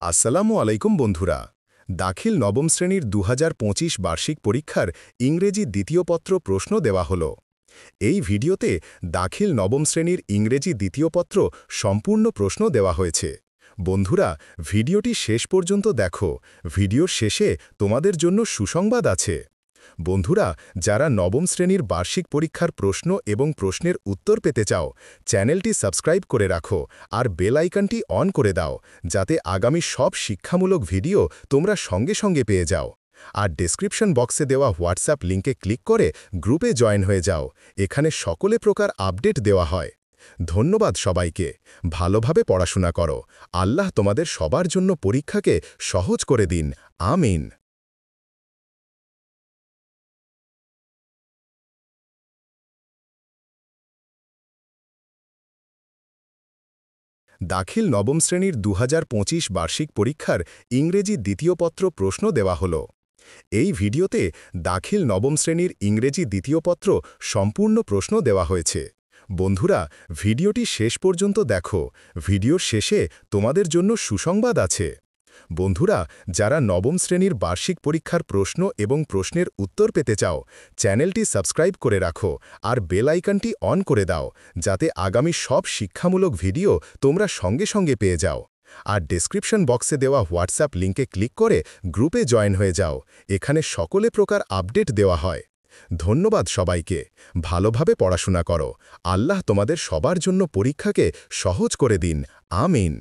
আসসালামু আলাইকুম বন্ধুরা। দাখিল নবম শ্রেণীর ২০২৫ বার্ষিক পরীক্ষার ইংরেজি দ্বিতীয় পত্র প্রশ্ন দেওয়া হল। এই ভিডিওতে দাখিল নবম শ্রেণীর ইংরেজি দ্বিতীয় পত্র সম্পূর্ণ প্রশ্ন দেওয়া হয়েছে। বন্ধুরা, ভিডিওটি শেষ পর্যন্ত দেখো। ভিডিওর শেষে তোমাদের জন্য সুসংবাদ আছে। বন্ধুরা, যারা নবম শ্রেণীর বার্ষিক পরীক্ষার প্রশ্ন এবং প্রশ্নের উত্তর পেতে চাও, চ্যানেলটি সাবস্ক্রাইব করে রাখো আর বেল আইকনটি অন করে দাও, যাতে আগামী সব শিক্ষামূলক ভিডিও তোমরা সঙ্গে সঙ্গে পেয়ে যাও। আর ডেসক্রিপশন বক্সে দেওয়া হোয়াটসঅ্যাপ লিঙ্কে ক্লিক করে গ্রুপে জয়েন হয়ে যাও। এখানে সকলে প্রকার আপডেট দেওয়া হয়। ধন্যবাদ সবাইকে। ভালোভাবে পড়াশোনা করো। আল্লাহ তোমাদের সবার জন্য পরীক্ষাকে সহজ করে দিন। আমিন। দাখিল নবম শ্রেণীর ২০২৫ বার্ষিক পরীক্ষার ইংরেজি দ্বিতীয় পত্র প্রশ্ন দেওয়া হল। এই ভিডিওতে দাখিল নবম শ্রেণীর ইংরেজি দ্বিতীয় পত্র সম্পূর্ণ প্রশ্ন দেওয়া হয়েছে। বন্ধুরা, ভিডিওটি শেষ পর্যন্ত দেখো। ভিডিওর শেষে তোমাদের জন্য সুসংবাদ আছে। বন্ধুরা, যারা নবম শ্রেণীর বার্ষিক পরীক্ষার প্রশ্ন এবং প্রশ্নের উত্তর পেতে চাও, চ্যানেলটি সাবস্ক্রাইব করে রাখো আর বেল আইকনটি অন করে দাও, যাতে আগামী সব শিক্ষামূলক ভিডিও তোমরা সঙ্গে সঙ্গে পেয়ে যাও। আর ডেসক্রিপশন বক্সে দেওয়া হোয়াটসঅ্যাপ লিঙ্কে ক্লিক করে গ্রুপে জয়েন হয়ে যাও। এখানে সকলে প্রকার আপডেট দেওয়া হয়। ধন্যবাদ সবাইকে। ভালোভাবে পড়াশোনা করো। আল্লাহ তোমাদের সবার জন্য পরীক্ষাকে সহজ করে দিন। আমিন।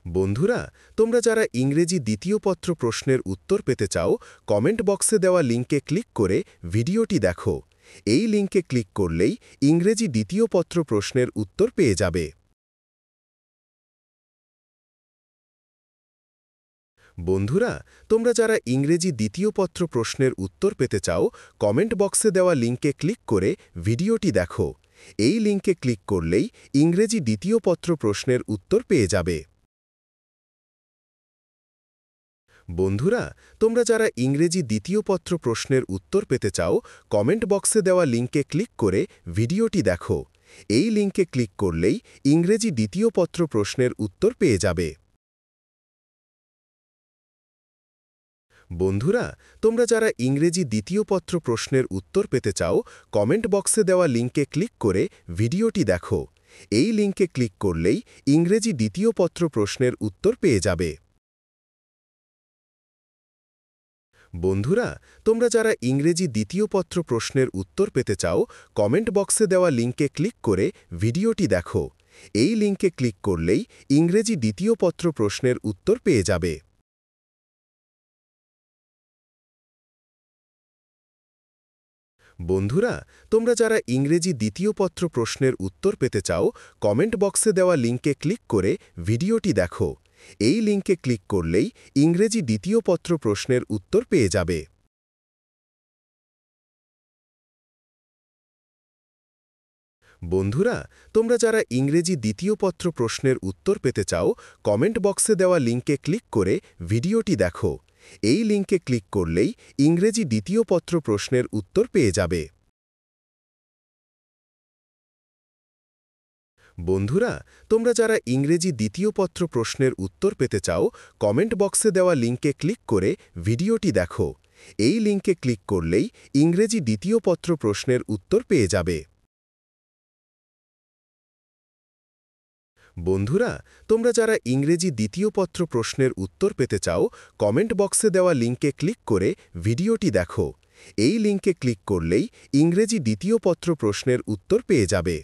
বন্ধুরা, তোমরা যারা ইংরেজি দ্বিতীয় পত্র প্রশ্নের উত্তর পেতে চাও, কমেন্ট বক্সে দেওয়া লিঙ্কে ক্লিক করে ভিডিওটি দেখো। এই লিঙ্কে ক্লিক করলেই ইংরেজি দ্বিতীয় পত্র প্রশ্নের উত্তর পেয়ে যাবে। বন্ধুরা, তোমরা যারা ইংরেজি দ্বিতীয় পত্র প্রশ্নের উত্তর পেতে চাও, কমেন্ট বক্সে দেওয়া লিঙ্কে ক্লিক করে ভিডিওটি দেখো। এই লিঙ্কে ক্লিক করলেই ইংরেজি দ্বিতীয় পত্র প্রশ্নের উত্তর পেয়ে যাবে। বন্ধুরা, তোমরা যারা ইংরেজি দ্বিতীয় পত্র প্রশ্নের উত্তর পেতে চাও, কমেন্ট বক্সে দেওয়া লিঙ্কে ক্লিক করে ভিডিওটি দেখো। এই লিঙ্কে ক্লিক করলেই ইংরেজি দ্বিতীয় পত্র প্রশ্নের উত্তর পেয়ে যাবে। বন্ধুরা, তোমরা যারা ইংরেজি দ্বিতীয় পত্র প্রশ্নের উত্তর পেতে চাও, কমেন্ট বক্সে দেওয়া লিঙ্কে ক্লিক করে ভিডিওটি দেখো। এই লিঙ্কে ক্লিক করলেই ইংরেজি দ্বিতীয় পত্র প্রশ্নের উত্তর পেয়ে যাবে। বন্ধুরা, তোমরা যারা ইংরেজি দ্বিতীয় পত্র প্রশ্নের উত্তর পেতে চাও, কমেন্ট বক্সে দেওয়া লিঙ্কে ক্লিক করে ভিডিওটি দেখো। এই লিঙ্কে ক্লিক করলেই ইংরেজি দ্বিতীয় পত্র প্রশ্নের উত্তর পেয়ে যাবে। বন্ধুরা, তোমরা যারা ইংরেজি দ্বিতীয় পত্র প্রশ্নের উত্তর পেতে চাও, কমেন্ট বক্সে দেওয়া লিঙ্কে ক্লিক করে ভিডিওটি দেখো। এই লিঙ্কে ক্লিক করলেই ইংরেজি দ্বিতীয় পত্র প্রশ্নের উত্তর পেয়ে যাবে। বন্ধুরা, তোমরা যারা ইংরেজি দ্বিতীয় পত্র প্রশ্নের উত্তর পেতে চাও, কমেন্ট বক্সে দেওয়া লিঙ্কে ক্লিক করে ভিডিওটি দেখো। এই লিঙ্কে ক্লিক করলেই ইংরেজি দ্বিতীয় পত্র প্রশ্নের উত্তর পেয়ে যাবে। বন্ধুরা, তোমরা যারা ইংরেজি দ্বিতীয় পত্র প্রশ্নের উত্তর পেতে চাও, কমেন্ট বক্সে দেওয়া লিঙ্কে ক্লিক করে ভিডিওটি দেখো। এই লিঙ্কে ক্লিক করলেই ইংরেজি দ্বিতীয় পত্র প্রশ্নের উত্তর পেয়ে যাবে। বন্ধুরা, তোমরা যারা ইংরেজি দ্বিতীয় পত্র প্রশ্নের উত্তর পেতে চাও, কমেন্ট বক্সে দেওয়া লিঙ্কে ক্লিক করে ভিডিওটি দেখো। এই লিঙ্কে ক্লিক করলেই ইংরেজি দ্বিতীয় পত্র প্রশ্নের উত্তর পেয়ে যাবে।